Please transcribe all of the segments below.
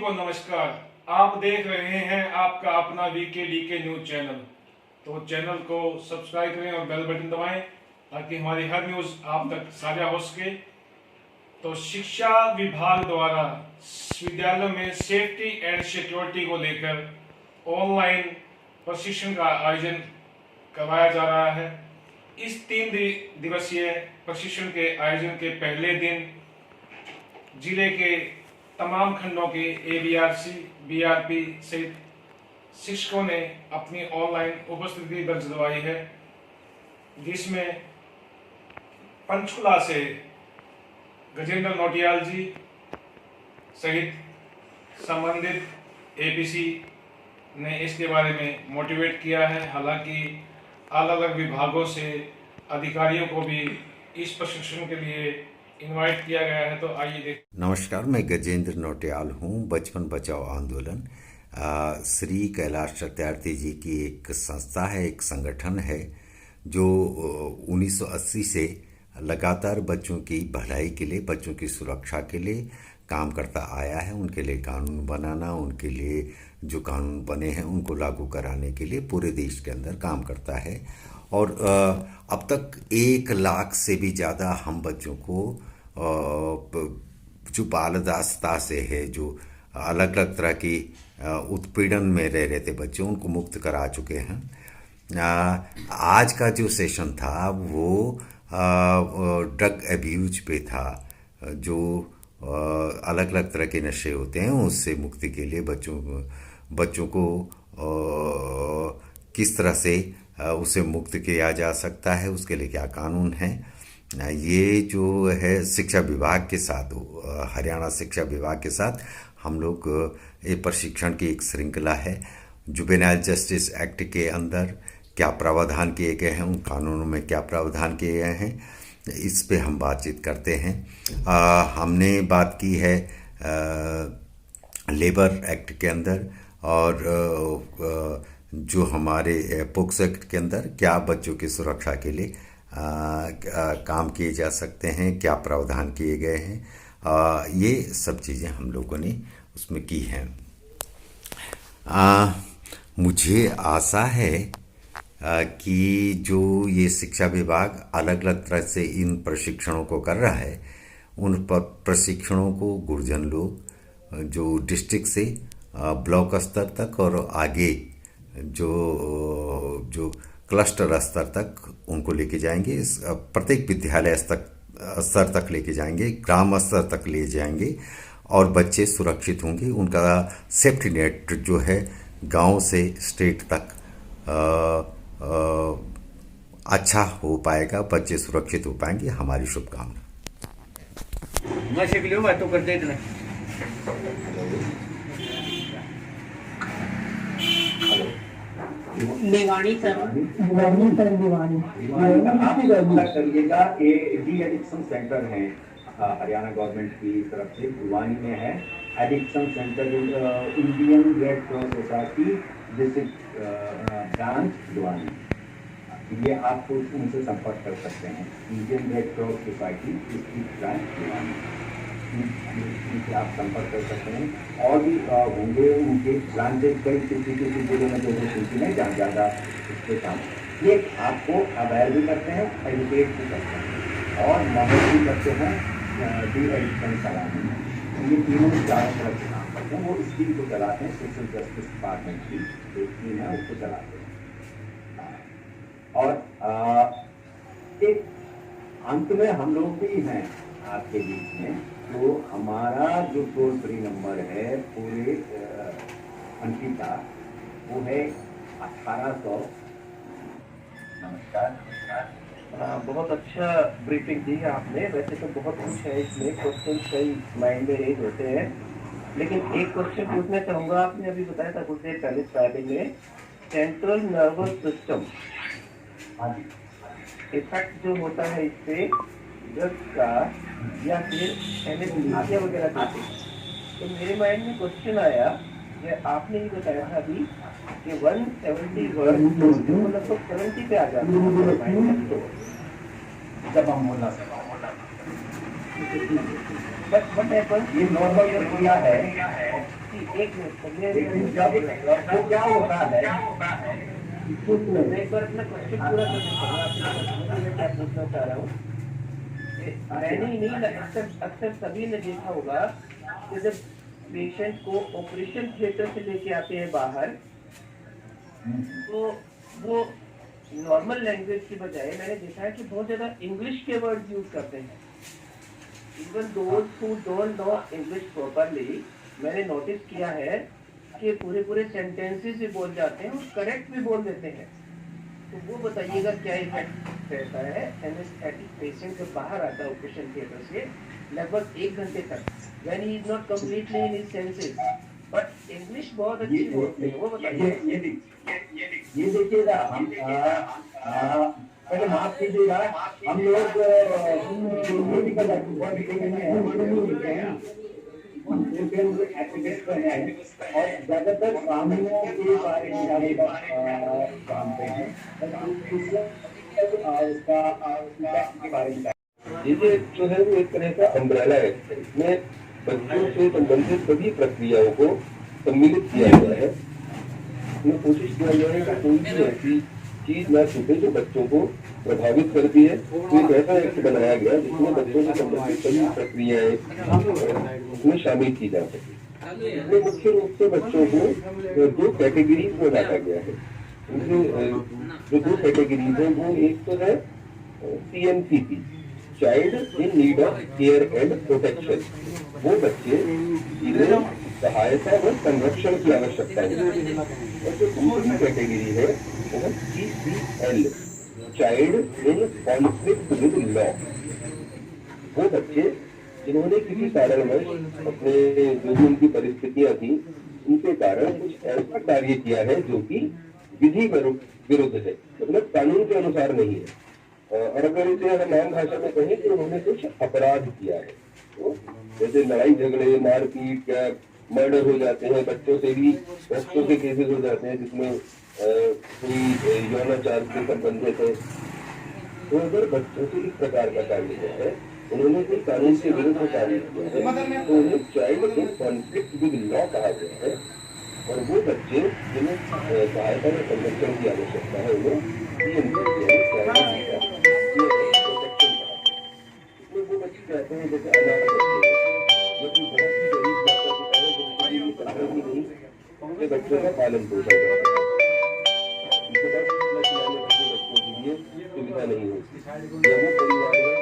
को नमस्कार। आप देख रहे हैं आपका अपना वीके डीके न्यूज चैनल। तो चैनल को सब्सक्राइब करें और बेल बटन दबाएं ताकि हमारी हर न्यूज आप तक साझा हो सके। तो शिक्षा विभाग द्वारा विद्यालयों में सेफ्टी एंड सिक्योरिटी को लेकर ऑनलाइन प्रशिक्षण का आयोजन करवाया जा रहा है। इस 3 दिवसीय प्रशिक्षण के आयोजन के पहले दिन जिले के तमाम खंडों के ABRC, BRP सहित शिक्षकों ने अपनी ऑनलाइन उपस्थिति दर्ज करवाई है, जिसमें पंचकुला से गजेंद्र नोटियाल जी सहित संबंधित APC ने इसके बारे में मोटिवेट किया है। हालांकि अलग अलग विभागों से अधिकारियों को भी इस प्रशिक्षण के लिए इनवाइट किया गया है। तो आइए देख। नमस्कार, मैं गजेंद्र नोटियाल हूँ। बचपन बचाओ आंदोलन श्री कैलाश सत्यार्थी जी की एक संस्था है, एक संगठन है जो 1980 से लगातार बच्चों की भलाई के लिए, बच्चों की सुरक्षा के लिए काम करता आया है। उनके लिए कानून बनाना, उनके लिए जो कानून बने हैं उनको लागू कराने के लिए पूरे देश के अंदर काम करता है। और अब तक 1 लाख से भी ज़्यादा हम बच्चों को जो बालदास्ता से है, जो अलग अलग तरह की उत्पीड़न में रह रहे थे बच्चे, उनको मुक्त करा चुके हैं। आज का जो सेशन था वो ड्रग एब्यूज पे था, जो अलग अलग तरह के नशे होते हैं उससे मुक्ति के लिए बच्चों को किस तरह से उसे मुक्त किया जा सकता है, उसके लिए क्या कानून है। ये जो है शिक्षा विभाग के साथ, हरियाणा शिक्षा विभाग के साथ हम लोग ये प्रशिक्षण की एक श्रृंखला है। जुवेनाइल जस्टिस एक्ट के अंदर क्या प्रावधान किए गए हैं, उन कानूनों में क्या प्रावधान किए गए हैं, इस पे हम बातचीत करते हैं। हमने बात की है लेबर एक्ट के अंदर और जो हमारे पोक्सो एक्ट के अंदर क्या बच्चों की सुरक्षा के लिए काम किए जा सकते हैं, क्या प्रावधान किए गए हैं। ये सब चीज़ें हम लोगों ने उसमें की हैं। मुझे आशा है कि जो ये शिक्षा विभाग अलग अलग तरह से इन प्रशिक्षणों को कर रहा है, उन प्रशिक्षणों को गुरजन लोग जो डिस्ट्रिक्ट से ब्लॉक स्तर तक और आगे जो क्लस्टर स्तर तक उनको लेके जाएंगे। प्रत्येक विद्यालय स्तर तक लेके जाएंगे, ग्राम स्तर तक ले जाएंगे और बच्चे सुरक्षित होंगे। उनका सेफ्टी नेट जो है गांव से स्टेट तक अच्छा हो पाएगा, बच्चे सुरक्षित हो पाएंगे। हमारी शुभकामना। मैं सीख लियो, मैं तो कर दे इतना। दिवानी सर, दिवानी आप पता करिएगा कि डी एडिक्शन सेंटर है हरियाणा गवर्नमेंट की तरफ से, भिवानी में है addiction centre. Indian red cross society district branch Bhiwani. ये आप उनसे संपर्क कर सकते हैं। Indian red cross society district branch Bhiwani, इनसे आप संपर्क कर सकते हैं। और भी होंगे उनके ब्रांचेज कई किसी जिले में, 2-3 में, जहाँ ज़्यादा इसके काम ये आपको अवेयर भी करते हैं, एजुकेट भी करते हैं और मदद भी करते हैं डी एडिक्शन कराने में। ये तीनों चारों तरफ से काम करते हैं। वो स्कीम को चलाते हैं, सोशल जस्टिस डिपार्टमेंट की एक टीम है, उसको चलाते हैं। और एक अंत में हम लोग भी हैं आपके बीच में। तो हमारा जो टोल फ्री नंबर है पूरे कंट्री का, वो है 1800। नमस्कार। बहुत अच्छा ब्रीफिंग दी है आपने। वैसे तो बहुत कुछ है इसमें, क्वेश्चन कई माइंड में रेज होते हैं, लेकिन एक क्वेश्चन पूछना चाहूँगा। आपने अभी बताया था कुछ देर पहले स्टार्टिंग में, सेंट्रल नर्वस सिस्टम इफेक्ट जो होता है इससे ड्रग्स का या फिर एनेस्थीसिया वगैरह का। तो मेरे माइंड में क्वेश्चन आया कि आपने ये बताया था अभी कि 170 वर्ड जो लगभग 70 पे आ जाता है जब हम बोलना बट ये नॉर्मल प्रक्रिया है एक मिनट लेकिन जब वो क्या होता है मैं एक बार अपना क्वेश्चन पूरा करना चाहूँगा, आपसे मैं क्या पूछना चाह रहा हूँ। मैंने ही नहीं, अक्सर अक्सर सभी ने देखा होगा कि जब पेशेंट को ऑपरेशन थिएटर से लेके आते हैं बाहर, तो वो नॉर्मल लैंग्वेज की बजाय मैंने देखा है कि बहुत ज्यादा इंग्लिश के वर्ड यूज करते हैं। Even those who don't know English properly, मैंने नोटिस किया है कि पूरे पूरे सेंटेंसेस भी बोल जाते हैं और करेक्ट भी बोल देते हैं। तो वो बताइएगा क्या इफेक्ट रहता है एनेस्थेटिक पेशेंट जब बाहर आता है ऑपरेशन थिएटर से लगभग 1 घंटे तक, when he is not completely in his senses, but English बहुत अच्छी बोलते हैं, वो बताइए। ये देखिएगा, पहले माफ कीजिएगा, हम लोग मेडिकल एक्टिविस्ट हैं और ज्यादातर कानूनों के बारे में जानते हैं के बारे में। ये जो है वो एक तरह का अम्ब्रेला है, इसमें बच्चों से संबंधित सभी प्रक्रियाओं को सम्मिलित किया गया है। इसमें कोशिश किया गया है कि कोई भी ऐसी चीज न छूटे जो बच्चों को प्रभावित करती है। तो एक ऐसा एक्ट बनाया गया जिसमें बच्चों से संबंधित सभी प्रक्रियाएं उसमें शामिल की जा सके। इसमें मुख्य रूप से बच्चों को 2 कैटेगरीज में बांटा गया है। जो 2 कैटेगरीज है वो एक तो है CNCP, child in need of care and protection. वो बच्चे जिन्हें सहायता व संरक्षण की आवश्यकता है। और जो दूसरी कैटेगरी है वो है CCL, child in conflict with law. वो बच्चे जिन्होंने किसी कारणवश अपने जो भी उनकी परिस्थितियां थी उनके कारण कुछ ऐसा कार्य किया है जो कि विधि विरुद्ध है, मतलब कानून के अनुसार नहीं है। और अगर इसे हम आम भाषा में कहें तो उन्होंने कुछ अपराध किया है। तो जैसे लड़ाई झगड़े, मारपीट या मर्डर हो जाते हैं, बच्चों के केसेस हो जाते हैं जिसमें कोई यौनाचार से संबंधित है। तो अगर बच्चों से इस प्रकार का कार्य किया है, उन्होंने कोई कानून के विरुद्ध कार्य किया है, तो उन्हें child in conflict with law कहा गया है। और वो बच्चे जिन्हें सहायता या संरक्षण की आवश्यकता है उन्हें वो बच्चे कहते हैं जैसे अनाथ बच्चे, जो कि बहुत ही गरीब माता पिता है जिनके लिए ही नहीं उनके बच्चों का पालन पोषण करते हैं। उनके पास बच्चों के लिए सुविधा नहीं होती या वो परिवार में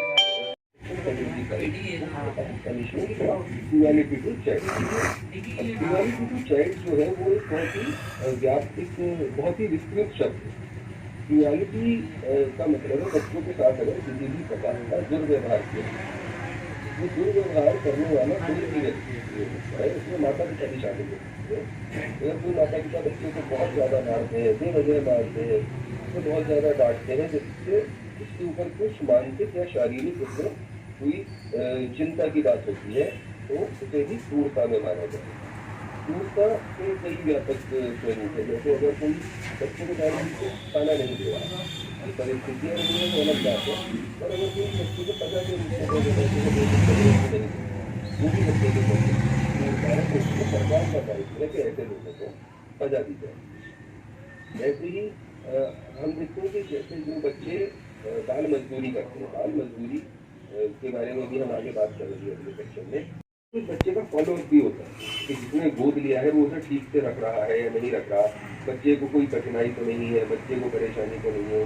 इक्वालिटी टू चाइल्ड जो है वो एक बहुत ही व्यापक, बहुत ही विस्तृत शब्द है। इक्वालिटी का मतलब है बच्चों के साथ अगर किसी भी प्रकार का दुर्व्यवहार किया, वो दुर्व्यवहार करने वाला कोई भी व्यक्ति है, उसमें माता पिता भी शामिल होते हैं। अगर कोई माता पिता बच्चों को बहुत ज्यादा मारते हैं, बेवजह मारते हैं, तो बहुत ज्यादा डांटते हैं, जिससे उसके ऊपर कुछ मानसिक या शारीरिक उसमें कोई चिंता की बात होती है, तो उसे भी क्रूरता में माना जाए। क्रूरता के कई व्यापक स्वरूप है। जैसे अगर कोई बच्चे को खाना नहीं दे रहा, परिस्थितियाँ अलग बात है, और अगर कोई बच्चे को पता नहीं वो भी बच्चे के सरकार का दायित्व है कि ऐसे लोगों को सजा दी जाए। ऐसे ही हम देखते हैं कि जैसे जो बच्चे बाल मजदूरी करते हैं, बाल मजदूरी के बारे में भी हम आगे बात कर रहे हैं अगले सेक्शन में। तो बच्चे का फॉलो अप भी होता है कि जिसने गोद लिया है वो उसे ठीक से रख रहा है या नहीं रख रहा, बच्चे को कोई कठिनाई तो नहीं है, बच्चे को परेशानी तो नहीं है,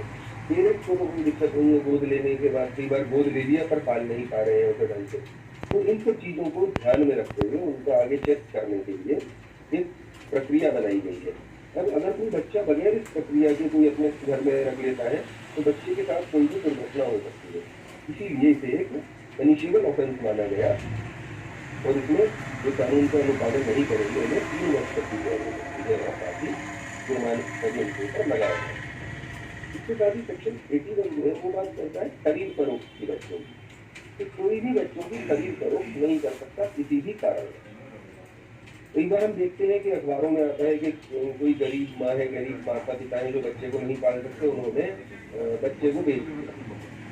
पेरेंट्स को कोई दिक्कत नहीं है गोद लेने के बाद। कई बार गोद ले लिया पर पाल नहीं पा रहे हैं उसे ढंग से। तो इन सब चीज़ों को ध्यान में रखते हुए उनको आगे चेक करने के लिए एक प्रक्रिया बनाई गई है। अब अगर कोई बच्चा बगैर इस प्रक्रिया के कोई अपने घर में रख लेता है तो बच्चे के साथ कोई भी दुर्घटना हो सकती है। इसीलिए इसे एक पनिशेबल ऑफेंस माना गया और इसमें जो कानून का अनुपालन नहीं करेंगे उन्हें 3 वर्ष तक की जेल और साथ ही जुर्माने के ऊपर लगाया गया। इसके साथ ही सेक्शन 81 जो है वो बात करता है खरीद फरोख्त की बच्चों की। तो कोई भी बच्चों की खरीद फरोख्त नहीं कर सकता किसी भी कारण। कई बार हम देखते हैं कि अखबारों में आता है कि कोई गरीब माँ है, गरीब माता पिता है जो बच्चे को नहीं पाल सकते, उन्होंने बच्चे को बेच दिया।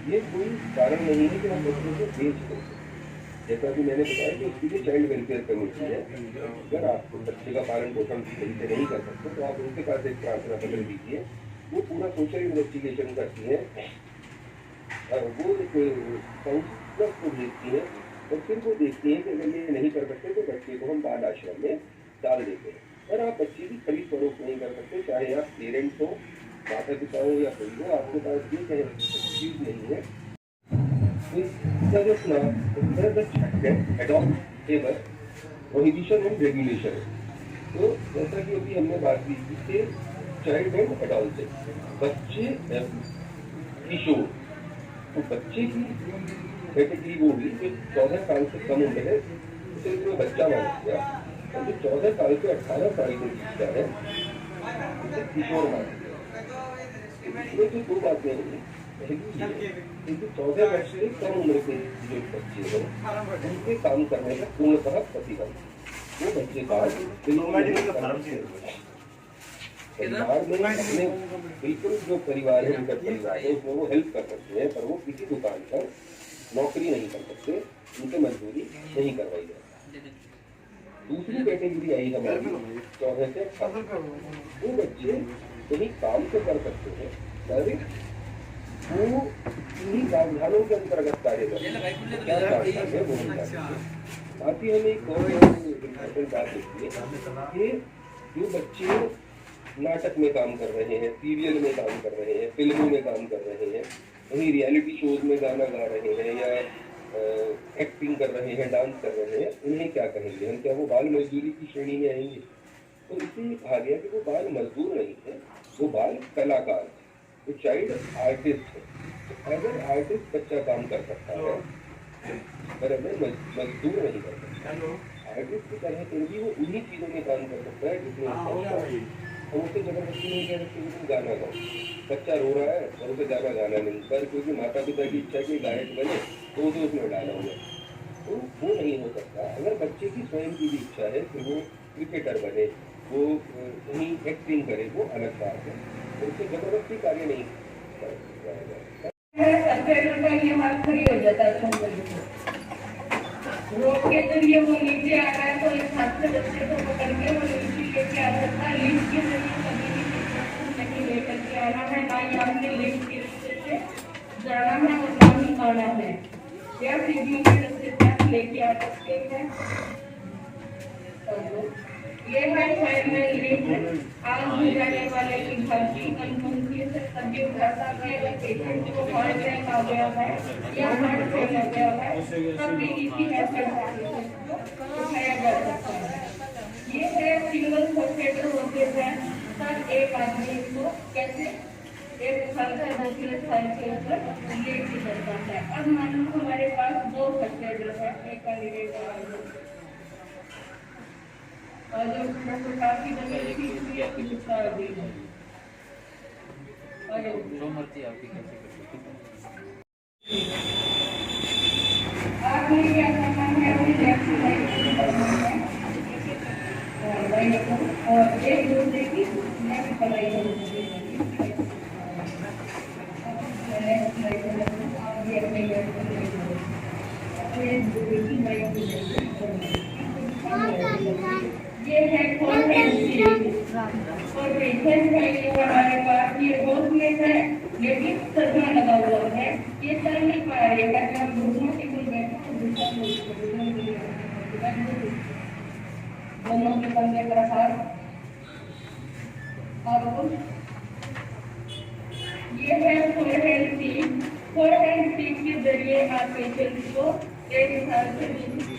ये कोई कारण नहीं है कि हम बच्चों को बेच दें। जैसा कि मैंने बताया कि उसकी भी चाइल्ड वेलफेयर कमेटी है। अगर आप बच्चे का पालन पोषण सही से नहीं कर सकते तो आप उनके पास एक प्रार्थना पत्र दीजिए। वो पूरा सोशल इन्वेस्टिगेशन करती है और वो एक काउंसलर को भेजती है और फिर वो देखती है कि अगर ये नहीं कर सकते तो बच्चे को हम बाल आश्रम में डाल देते हैं। और आप बच्चे की खरीद फरोख्त नहीं कर सकते, चाहे आप पेरेंट्स हो, माता पिता हो या कोई हो, आपके पास ये चीज़ नहीं है। एडॉप्टेबल प्रोहिबिशन एंड रेगुलेशन। तो जैसा कि अभी हमने बात की थी चाइल्ड एंड एडॉल्सेंट, बच्चे किशोर, तो बच्चे की कैटेगरी वो हुई जो 14 साल से कम उम्र है उसे इसमें बच्चा माना गया, और जो 14 साल से 18 साल के बीच का है उसे किशोर माना गया। इसमें जो दो बातें हैं, क्योंकि 14 वर्ष से कम उम्र के जो बच्चे हैं उनके काम करने का पूर्णतः प्रतिबंध, वो बच्चे का परिवार में अपने बिल्कुल जो परिवार है उनका परिवार है उसमें वो हेल्प कर सकते हैं, पर वो किसी दुकान पर नौकरी नहीं कर सकते, उनसे मजदूरी नहीं करवाई जाती। दूसरी कैटेगरी आई हमारी 14 से 18, वो बच्चे कहीं काम तो कर सकते हैं पर वो इन्हीं प्रावधानों के अंतर्गत कार्य करते हैं, क्या प्रावधान है वो नहीं जानते। साथ ही हमें एक और इम्पोर्टेंट बात होती है कि जो बच्चे नाटक में काम कर रहे हैं, सीरियल में काम कर रहे हैं, फिल्मों में काम कर रहे हैं, वहीं रियलिटी शोज में गाना गा रहे हैं या एक्टिंग कर रहे हैं, डांस कर रहे हैं, उन्हें क्या कहेंगे हम? क्या वो बाल मजदूरी की श्रेणी में आएंगे? तो इसे कहा गया कि वो बाल मजदूर नहीं है, वो बाल कलाकार है, वो चाइल्ड आर्टिस्ट है। तो अगर आर्टिस्ट बच्चा काम कर सकता है पर अगर मजदूर नहीं कर सकता, आर्टिस्ट की तरह फिर भी वो उन्हीं चीज़ों में काम कर सकता है जिसमें हम उसे जबरदस्ती नहीं कह सकते कि तुम गाना गाओ। बच्चा रो रहा है और उसे गाना गाना नहीं, पर क्योंकि माता पिता की इच्छा कि गायक बने तो उसे उसमें डाला हुआ, तो वो नहीं हो सकता। अगर बच्चे की स्वयं की भी इच्छा है कि वो क्रिकेटर बने, वो कहीं एक्टिंग करे, वो अलग बात है, तो उसे जबरदस्ती कार्य नहीं कराया जाए। रोड के जरिए वो नीचे आ रहा है तो इस हाथ से बच्चे को पकड़ के वो नीचे लेके आ सकता है। लिफ्ट के जरिए कभी भी नहीं लेकर के आना है, ना ही आपने लिफ्ट के रास्ते से जाना है और ना ही आना है, या सीढ़ियों के रास्ते से आप लेके आ सकते हैं। ये है फाइनल लिफ्ट। आग बुझाने वाले की भर्ती अनुमति से सभी उठाता है, पेशेंट को हार्ट अटैक आ गया है या हार्ट फेल हो गया है, तभी इसी मेथड को उठाया जा सकता है। ये है सिंगल सपोर्टर होते हैं, हर एक आदमी को कैसे एक स्थल से दूसरे स्थल के ऊपर लेके चलता है। अब मान लो हमारे पास दो सपोर्टर है, एक कैंडिडेट और जो काफी बड़ी थी ये कुछ कर दी है और जो मर्जी आपकी कैसे कर सकते आपने क्या करना है अपनी लेफ्ट साइड और एक दूसरे की नेक्स्ट पढ़ाई करूंगी ये है और पेशेंट है ये हमारे पास, ये होश में है लेकिन सदमा लगा हुआ है, ये चल नहीं पाएगा। जब घुटनों के कुल दोनों के कंधे का साथ और ये है फोरहेंड सीट के जरिए आप पेशेंट को एक स्थान से दूसरे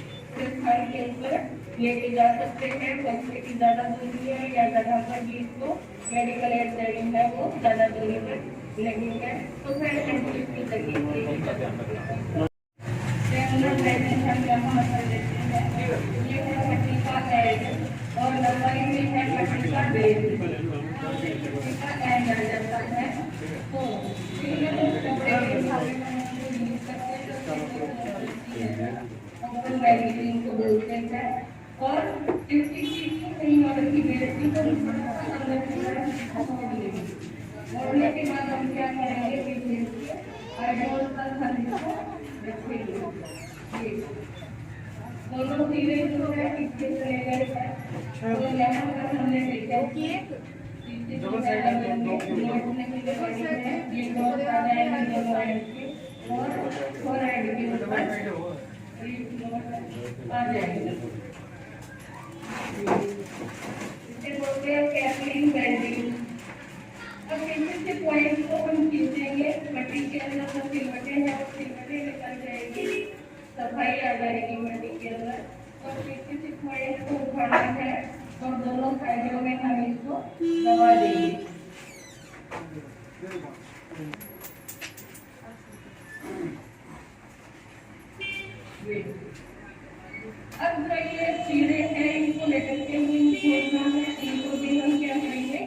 स्थान के ऊपर लेके जा सकते हैं। बच्चे की ज्यादा दूरी है या जगह पर भी इसको मेडिकल एड ट्रेनिंग है वो ज्यादा दूरी पर नहीं है तो फिर की तकलीफ हम यहाँ कर देते हैं। ये है हड्डी का एड और लंबाई में है हड्डी का बेस का एड आ जाता है। तो मेडिसिन को बोलते हैं और इसकी कहीं और की बेइज्जती तो बोलने के बाद हम क्या करेंगे कि आइडियल का खर्च रखेंगे। दोनों सिरे जो है पीछे चले गए हैं। तो यहाँ पर हमने देखा कि पीछे जो है जोड़ने के लिए बड़ी है, ये बहुत ज्यादा है दोनों एंड के और फोर एंड के ऊपर आ जाएंगे। इसे बोलते हैं कैपलिंग बेल्डिंग। अब इनमें से पॉइंट को हम खींचेंगे, मट्टी के अंदर जो सिलवटें हैं वो सिलवटें निकल जाएगी, सफाई आ जाएगी मट्टी के अंदर। और पीछे से पॉइंट को उठाना है और दोनों साइडों में हम इसको दबा देंगे। अब जो ये चीरे हैं इनको लेकर के छोड़ना है, इनको भी हम क्या करेंगे,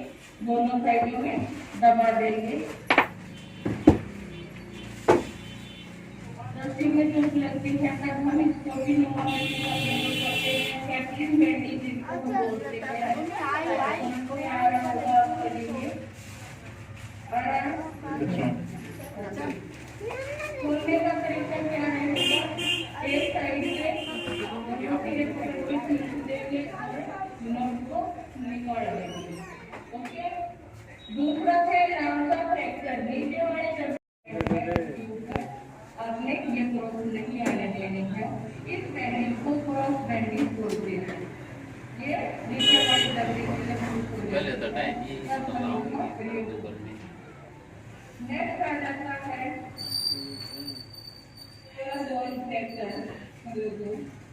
दोनों साइडों में दबा देंगे। रस्सी में चोट लगती है तब हम इसको भी नुमा करते हैं, कैपलिंग बेल्डिंग जिसको हम बोलते हैं। उनको आ रहा होगा आपके लिए खोलने का तरीका क्या है, एक साइड से ओके। दूसरा है नाम का फ्रैक्चर, नीचे वाले आपने ये क्रॉस नहीं आने देने हैं, इस बेंडिंग को क्रॉस बेंडिंग बोलते हैं। ये नीचे वाली दबने के लिए नेक्स्ट आ जाता है फ्रैक्चर।